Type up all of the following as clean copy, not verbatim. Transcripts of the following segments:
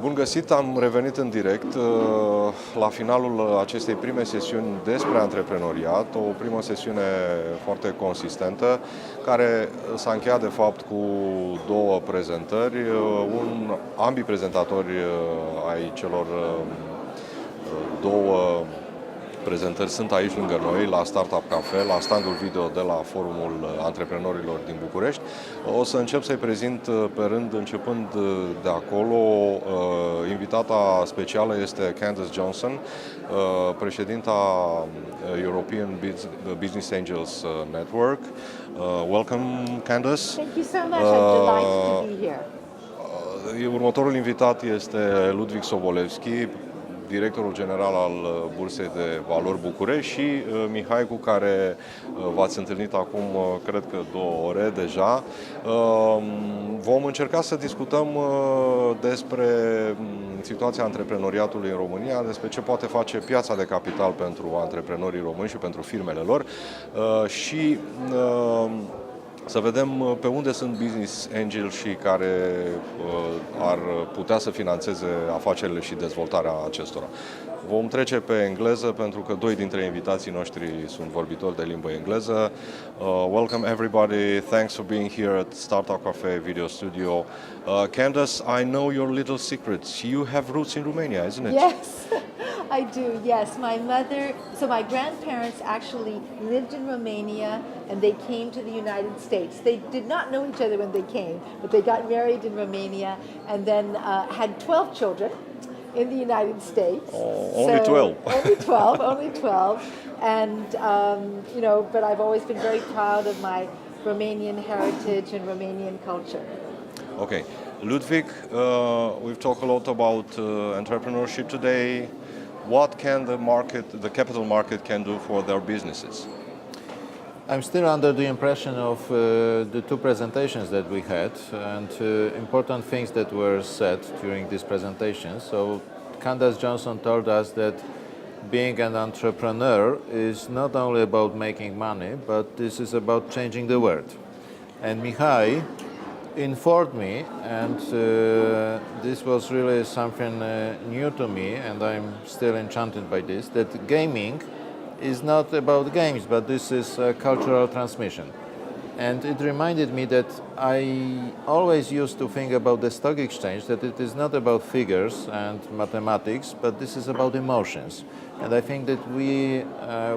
Bun găsit, am revenit în direct la finalul acestei prime sesiuni despre antreprenoriat, o primă sesiune foarte consistentă, care s-a încheiat de fapt cu două prezentări. Ambii prezentatori ai celor două prezentări sunt aici lângă noi, la Startup Cafe, la standul video de la Forumul Antreprenorilor din București. O să încep să-i prezint pe rând, începând de acolo. Invitata specială este Candace Johnson, președinta European Business Angels Network. Welcome, Candace. Thank you so much. I'm delighted to be here. Următorul invitat este Ludwik Sobolewski, directorul general al Bursei de Valori București, și Mihai, cu care v-ați întâlnit acum, cred că 2 ore deja. Vom încerca să discutăm despre situația antreprenoriatului în România, despre ce poate face piața de capital pentru antreprenorii români și pentru firmele lor și să vedem pe unde sunt business angels și care ar putea să finanțeze afacerile și dezvoltarea acestora. Vom trece pe engleză pentru că 2 dintre invitații noștri sunt vorbitori de limbă engleză. Welcome everybody. Thanks for being here at Startup Cafe Video Studio. Candace, I know your little secrets. You have roots in Romania, isn't it? Yes, I do. Yes, my grandparents actually lived in Romania and they came to the United States. They did not know each other when they came, but they got married in Romania and then had 12 children in the United States. Oh, only 12. Only 12. And, but I've always been very proud of my Romanian heritage and Romanian culture. Okay. Ludwik, we've talked a lot about entrepreneurship today. What can the capital market can do for their businesses? I'm still under the impression of the 2 presentations that we had and important things that were said during these presentations. So Candace Johnson told us that being an entrepreneur is not only about making money, but this is about changing the world. And Mihai informed me, and this was really something new to me, and I'm still enchanted by this, that gaming is not about games, but this is a cultural transmission. And it reminded me that I always used to think about the stock exchange, that it is not about figures and mathematics, but this is about emotions. And I think that we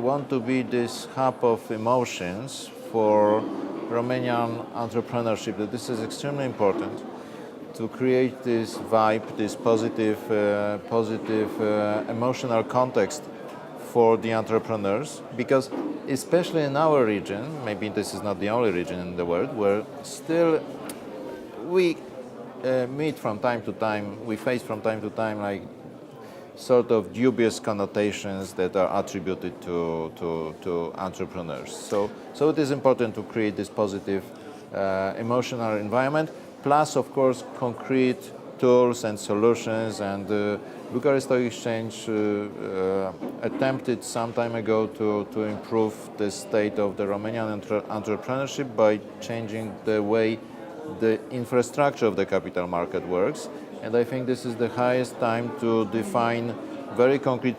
want to be this hub of emotions for Romanian entrepreneurship, that this is extremely important to create this vibe, this positive emotional context for the entrepreneurs, because especially in our region, maybe this is not the only region in the world, where still we meet from time to time, we face from time to time like sort of dubious connotations that are attributed to entrepreneurs. So it is important to create this positive emotional environment, plus of course concrete tools and solutions. And Bucharest Stock Exchange attempted some time ago to improve the state of the Romanian entrepreneurship by changing the way the infrastructure of the capital market works. And I think this is the highest time to define very concrete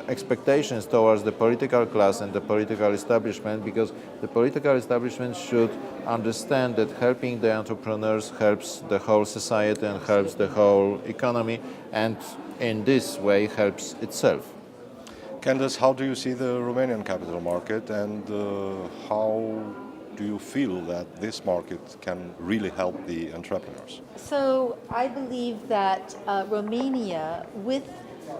expectations towards the political class and the political establishment, because the political establishment should understand that helping the entrepreneurs helps the whole society and helps the whole economy, and in this way helps itself. Candace, how do you see the Romanian capital market, and how do you feel that this market can really help the entrepreneurs? So I believe that Romania, with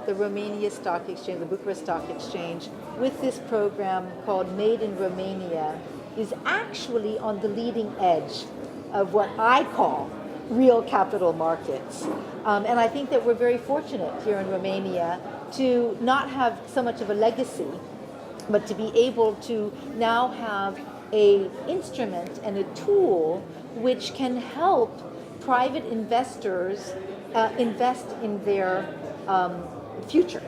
the Romania Stock Exchange, the Bucharest Stock Exchange, with this program called Made in Romania, is actually on the leading edge of what I call real capital markets. And I think that we're very fortunate here in Romania to not have so much of a legacy, but to be able to now have an instrument and a tool which can help private investors invest in their future.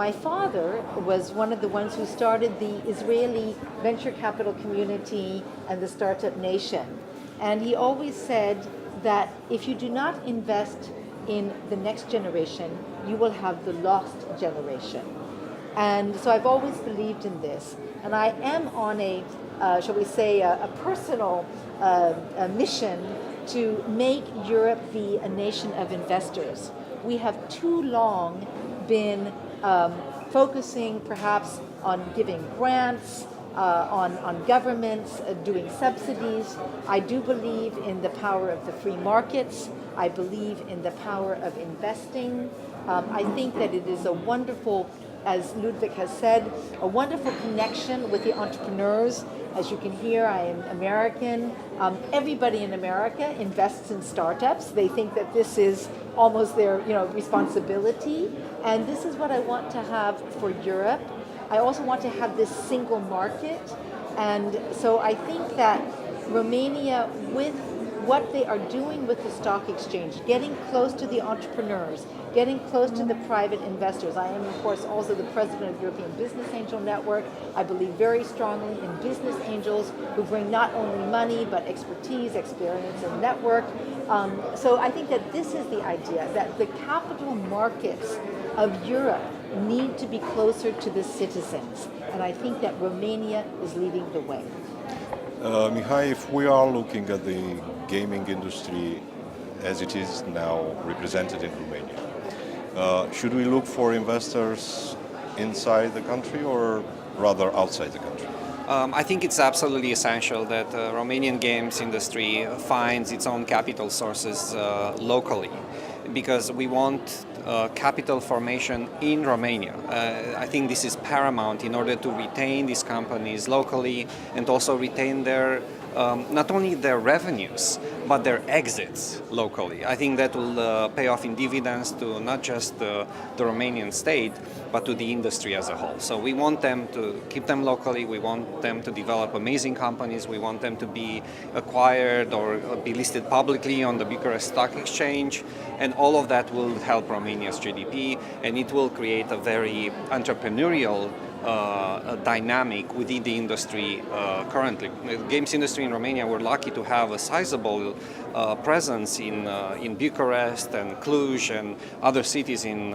My father was one of the ones who started the Israeli venture capital community and the Startup Nation. And he always said that if you do not invest in the next generation, you will have the lost generation. And so I've always believed in this. And I am on a, shall we say, a personal a mission to make Europe be a nation of investors. We have too long been focusing perhaps on giving grants, on governments, doing subsidies. I do believe in the power of the free markets. I believe in the power of investing. I think that it is a wonderful, as Ludwik has said, a wonderful connection with the entrepreneurs. As you can hear, I am American. Everybody in America invests in startups. They think that this is almost their responsibility. And this is what I want to have for Europe. I also want to have this single market. And so I think that Romania, with what they are doing with the stock exchange, getting close to the entrepreneurs, getting close to the private investors. I am, of course, also the president of European Business Angel Network. I believe very strongly in business angels who bring not only money, but expertise, experience, and network. So I think that this is the idea, that the capital markets of Europe need to be closer to the citizens. And I think that Romania is leading the way. Mihai, if we are looking at the gaming industry as it is now represented in Romania, should we look for investors inside the country or rather outside the country? I think it's absolutely essential that the Romanian games industry finds its own capital sources locally, because we want capital formation in Romania. I think this is paramount in order to retain these companies locally and also retain their not only their revenues, but their exits locally. I think that will pay off in dividends to not just the Romanian state, but to the industry as a whole. So we want them to keep them locally, we want them to develop amazing companies, we want them to be acquired or be listed publicly on the Bucharest Stock Exchange, and all of that will help Romania's GDP, and it will create a very entrepreneurial dynamic within the industry currently. The games industry in Romania, we're lucky to have a sizable presence in Bucharest and Cluj and other cities in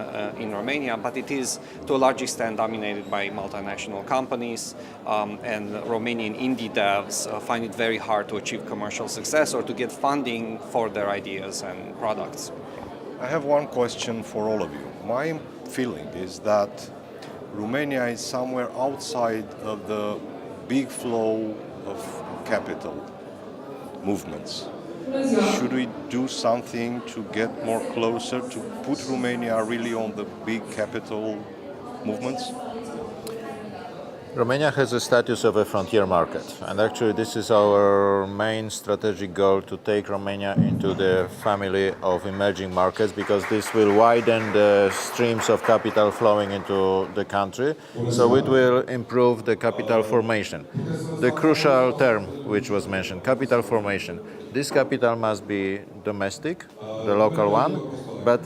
Romania, but it is to a large extent dominated by multinational companies, and Romanian indie devs find it very hard to achieve commercial success or to get funding for their ideas and products. I have one question for all of you. My feeling is that Romania is somewhere outside of the big flow of capital movements. Should we do something to get more closer, to put Romania really on the big capital movements? Romania has a status of a frontier market, and actually this is our main strategic goal, to take Romania into the family of emerging markets, because this will widen the streams of capital flowing into the country, so it will improve the capital formation. The crucial term which was mentioned, capital formation. This capital must be domestic, the local one, but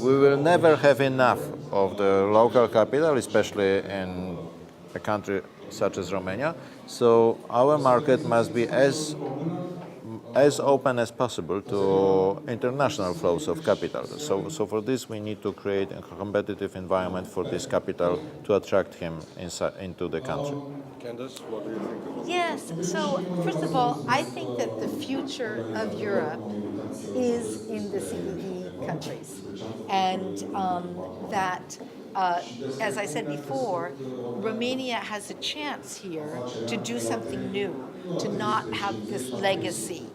we will never have enough of the local capital, especially in a country such as Romania. So our market must be as open as possible to international flows of capital. So for this we need to create a competitive environment for this capital to attract him into the country. Candace, what do you think? Yes, so first of all, I think that the future of Europe is in the CEE countries. And that, as I said before, Romania has a chance here to do something new, to not have this legacy.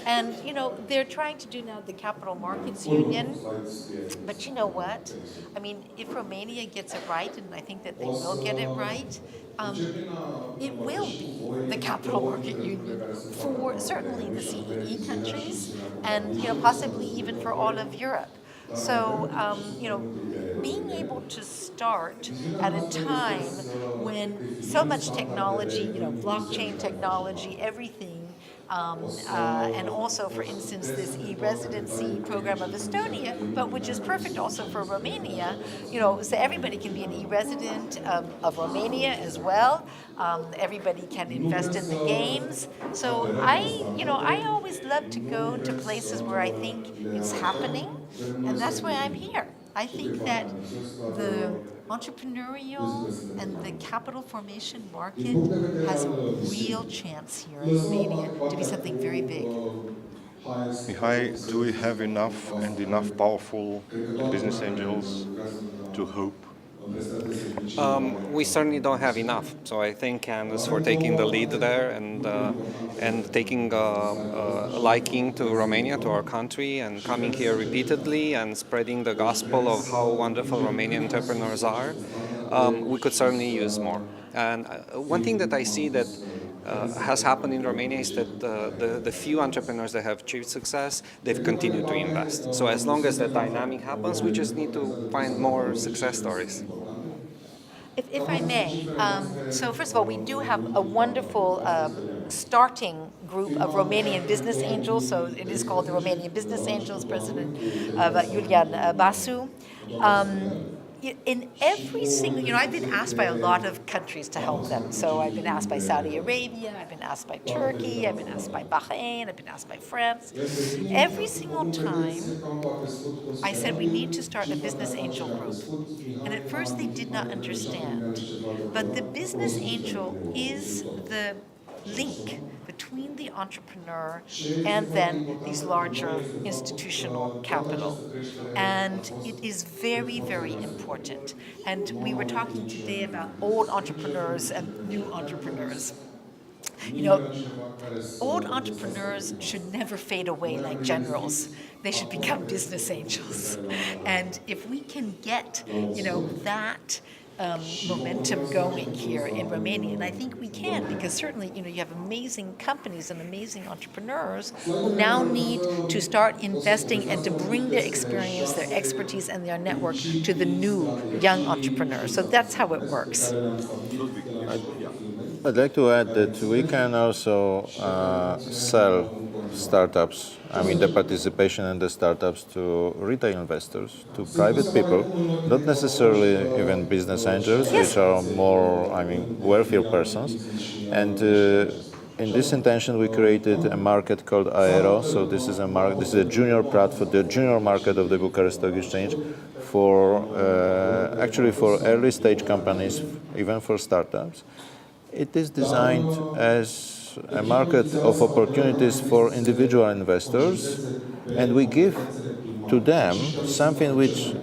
And, they're trying to do now the Capital Markets Union, but you know what? I mean, if Romania gets it right, and I think that they will get it right, it will be the Capital Market Union for certainly the CEE countries, and, possibly even for all of Europe. So, being able to start at a time when so much technology, blockchain technology, everything, and also, for instance, this e-residency program of Estonia, but which is perfect also for Romania, so everybody can be an e-resident of Romania as well. Everybody can invest in the games. So I always love to go to places where I think it's happening. And that's why I'm here. I think that the entrepreneurial and the capital formation market has a real chance here in Romania to be something very big. Mihai, do we have enough powerful business angels to hope? We certainly don't have enough. So I thank Candace for taking the lead there and taking a liking to Romania, to our country, and coming here repeatedly and spreading the gospel of how wonderful Romanian entrepreneurs are. We could certainly use more. And one thing that I see that has happened in Romania is that the few entrepreneurs that have achieved success, they've continued to invest. So as long as that dynamic happens, we just need to find more success stories. If I may, so first of all, we do have a wonderful starting group of Romanian business angels. So it is called the Romanian Business Angels, President Julian Basu. In every single, I've been asked by a lot of countries to help them. So I've been asked by Saudi Arabia, I've been asked by Turkey, I've been asked by Bahrain, I've been asked by France. Every single time I said we need to start a business angel group. And at first they did not understand. But the business angel is the link between the entrepreneur and then these larger institutional capital. And it is very, very important. And we were talking today about old entrepreneurs and new entrepreneurs. Old entrepreneurs should never fade away like generals. They should become business angels. And if we can get, that momentum going here in Romania, and I think we can, because certainly, you have amazing companies and amazing entrepreneurs who now need to start investing and to bring their experience, their expertise, and their network to the new young entrepreneurs. So that's how it works. I'd like to add that we can also sell startups, the participation in the startups to retail investors, to private people, not necessarily even business angels, which are more, wealthier persons. And in this intention, we created a market called Aero. So this is a junior platform, the junior market of the Bucharest Stock Exchange for early stage companies, even for startups. It is designed as a market of opportunities for individual investors, and we give to them something which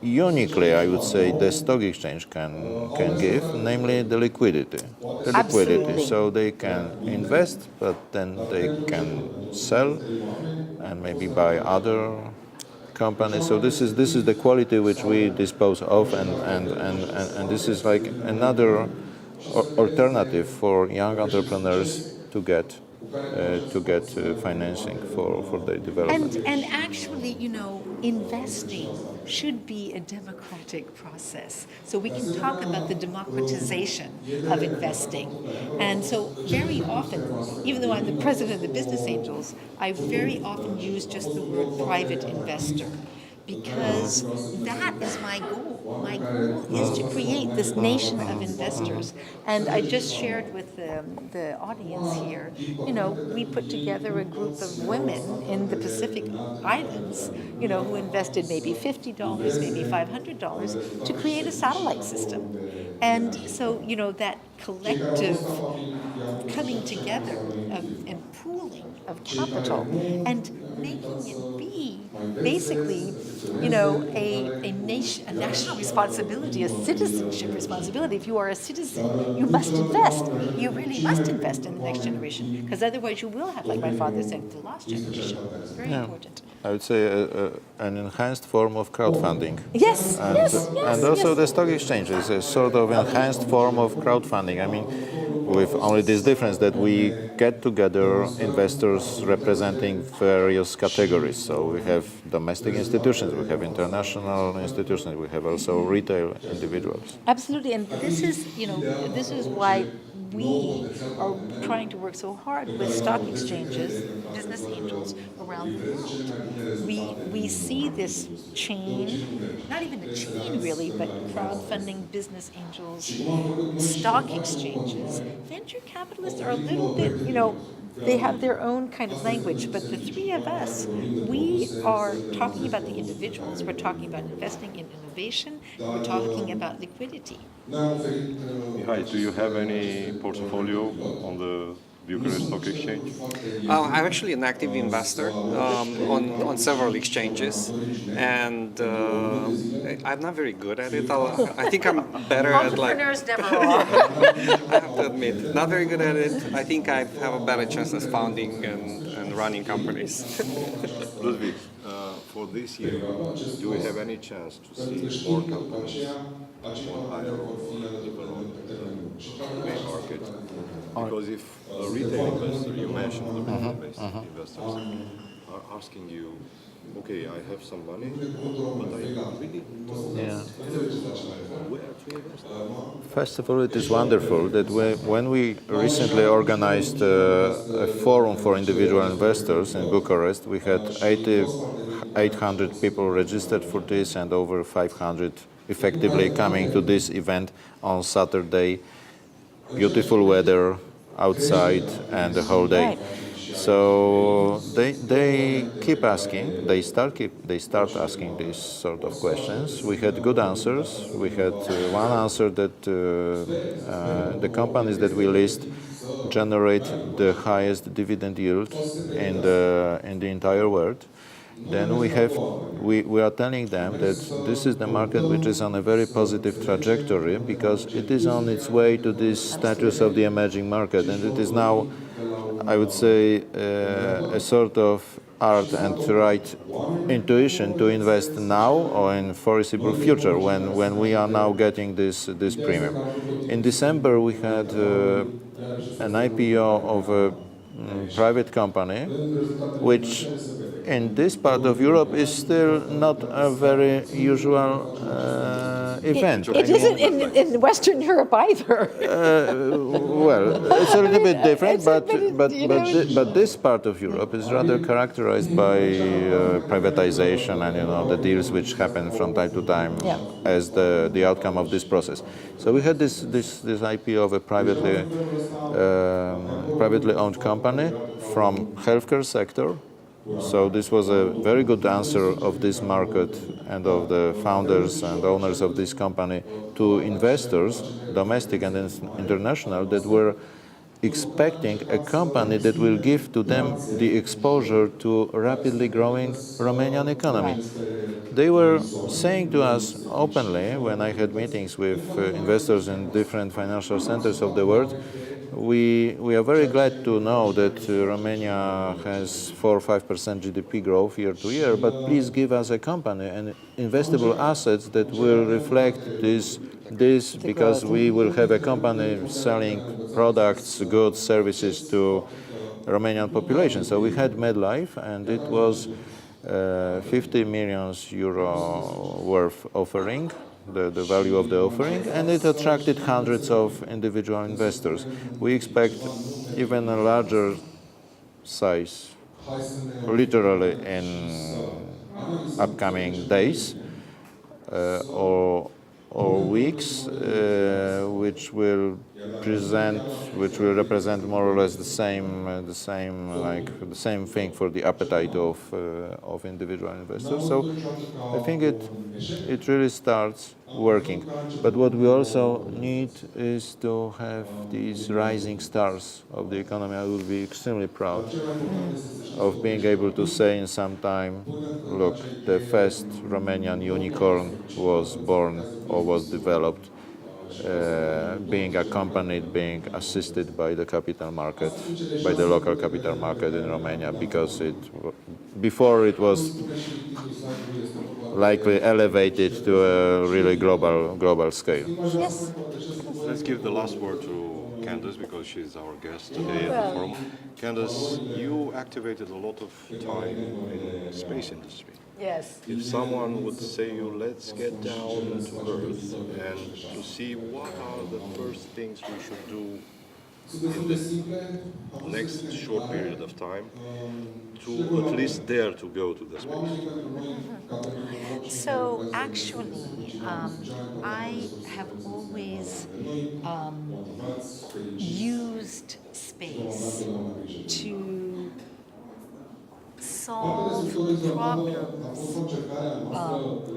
uniquely, I would say, the stock exchange can give, namely the liquidity. Absolutely. So they can invest, but then they can sell and maybe buy other companies. So this is the quality which we dispose of, and this is like another alternative for young entrepreneurs to get financing for their development. And actually, investing should be a democratic process. So we can talk about the democratization of investing. And so very often, even though I'm the president of the Business Angels, I very often use just the word private investor, because that is my goal. My goal is to create this nation of investors. And I just shared with the audience here, we put together a group of women in the Pacific Islands, who invested maybe $50, maybe $500 to create a satellite system. And so, that collective coming together and pooling of capital and making it be basically, a national responsibility, a citizenship responsibility. If you are a citizen, you must invest. You really must invest in the next generation, because otherwise you will have, like my father said, the last generation. It's very important. I would say an enhanced form of crowdfunding. Yes, And also the stock exchange is a sort of enhanced form of crowdfunding. With only this difference that we get together investors representing various categories. So we have domestic institutions, we have international institutions, we have also retail individuals. Absolutely, and this is why we are trying to work so hard with stock exchanges, business angels around the world. We see this chain, not even a chain really, but crowdfunding, business angels, stock exchanges. Venture capitalists are a little bit, They have their own kind of language, but the three of us, we are talking about the individuals, we're talking about investing in innovation, we're talking about liquidity. Mihai, do you have any portfolio on the Bucharest Stock Exchange? I'm actually an active investor on several exchanges, and I'm not very good at it. I think I'm better at Entrepreneurs never are. I have to admit, not very good at it. I think I have a better chance at founding and running companies. Ludwik, for this year, do we have any chance to see more companies on higher or even on the main market? Because if a retail investor, you mentioned the retail-based investors, are asking you, okay, I have some money, but I really don't know where to invest. First of all, it is wonderful that when we recently organized a forum for individual investors in Bucharest, we had 800 people registered for this and over 500 effectively coming to this event on Saturday. Beautiful weather outside and the whole day. Right. So they keep asking. They start asking these sort of questions. We had good answers. We had one answer that the companies that we list generate the highest dividend yield in the entire world. Then we are telling them that this is the market which is on a very positive trajectory because it is on its way to this status of the emerging market, and it is now, I would say, a sort of art and right intuition to invest now or in foreseeable future when we are now getting this premium. In December we had an IPO of a private company, which in this part of Europe is still not a very usual event. It isn't in Western Europe either. Well, it's a little bit different, you know, but this part of Europe is rather characterized by privatization and the deals which happen from time to time as the outcome of this process. So we had this IPO of a privately owned company from healthcare sector. So this was a very good answer of this market and of the founders and owners of this company to investors, domestic and international, that were expecting a company that will give to them the exposure to rapidly growing Romanian economy. They were saying to us openly, when I had meetings with investors in different financial centers of the world, we are very glad to know that Romania has 4 or 5% GDP growth year to year, but please give us a company and investable assets that will reflect this because we will have a company selling products, goods, services to Romanian population. So we had MedLife, and it was 50 million euro worth offering, the value of the offering, and it attracted hundreds of individual investors. We expect even a larger size, literally in upcoming days or weeks, which will represent more or less the same thing for the appetite of individual investors. So I think it really starts working. But what we also need is to have these rising stars of the economy. I will be extremely proud of being able to say in some time, look, the first Romanian unicorn was born or was developed, being accompanied, being assisted by the capital market, by the local capital market in Romania, because before it was likely elevated to a really global scale. Yes. Let's give the last word to Candace, because she's our guest today at the forum. Candace, you activated a lot of time in the space industry. Yes. If someone would say you, let's get down to earth and to see what are the first things we should do in the next short period of time to at least dare to go to the space. So actually, I have always used space to solve problems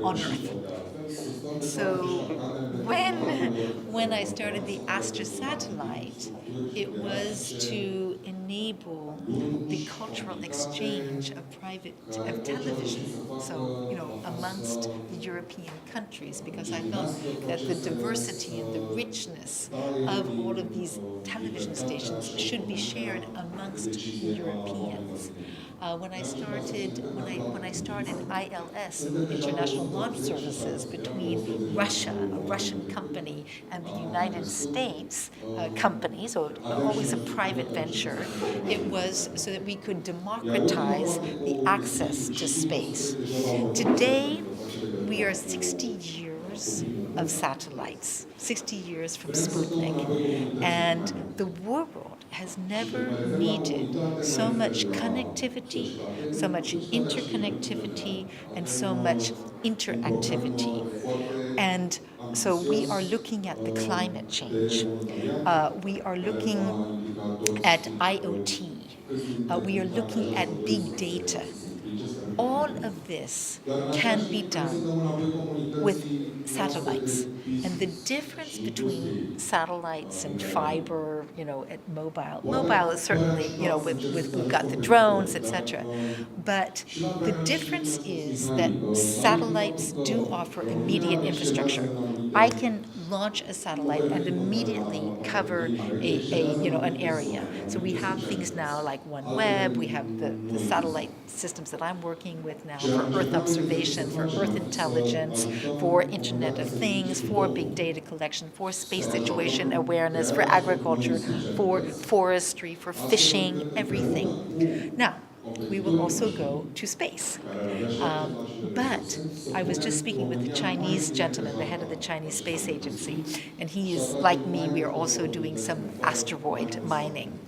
on Earth. So when I started the Astra satellite, it was to enable the cultural exchange of television. So, amongst the European countries, because I felt that the diversity and the richness of all of these television stations should be shared amongst Europeans. When I started ILS, International Launch Services, between Russia, a Russian company, and the United States company, so always a private venture, it was so that we could democratize the access to space. Today, we are 60 years of satellites, 60 years from Sputnik, and the world has never needed so much connectivity, so much interconnectivity, and so much interactivity. And so we are looking at the climate change. We are looking at IoT. We are looking at big data. All of this can be done with satellites. And the difference between satellites and fiber, at mobile is certainly, we've got the drones, etc. But the difference is that satellites do offer immediate infrastructure. I can launch a satellite and immediately cover an area. So we have things now like OneWeb. We have the satellite systems that I'm working with now for Earth observation, for Earth intelligence, for Internet of Things, for big data collection, for space situation awareness, for agriculture, for forestry, for fishing, everything. Now, we will also go to space. But I was just speaking with the Chinese gentleman, the head of the Chinese Space Agency, and he is, like me, we are also doing some asteroid mining.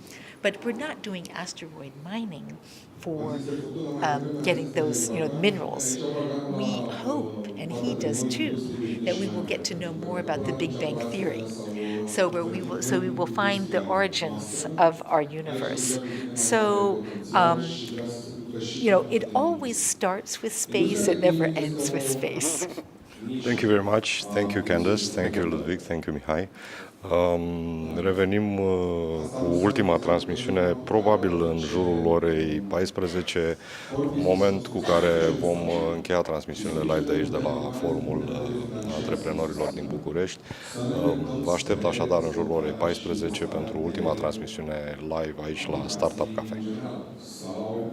But we're not doing asteroid mining for getting those minerals. We hope, and he does too, that we will get to know more about the Big Bang Theory. So we will find the origins of our universe. So it always starts with space, it never ends with space. Thank you very much. Thank you, Candace. Thank you, Ludwik. Thank you, Mihai. Revenim cu ultima transmisiune, probabil în jurul orei 14, moment cu care vom încheia transmisiunile live de aici, de la Forumul Antreprenorilor din București. Vă aștept așadar în jurul orei 14 pentru ultima transmisiune live aici la Startup Cafe. Sau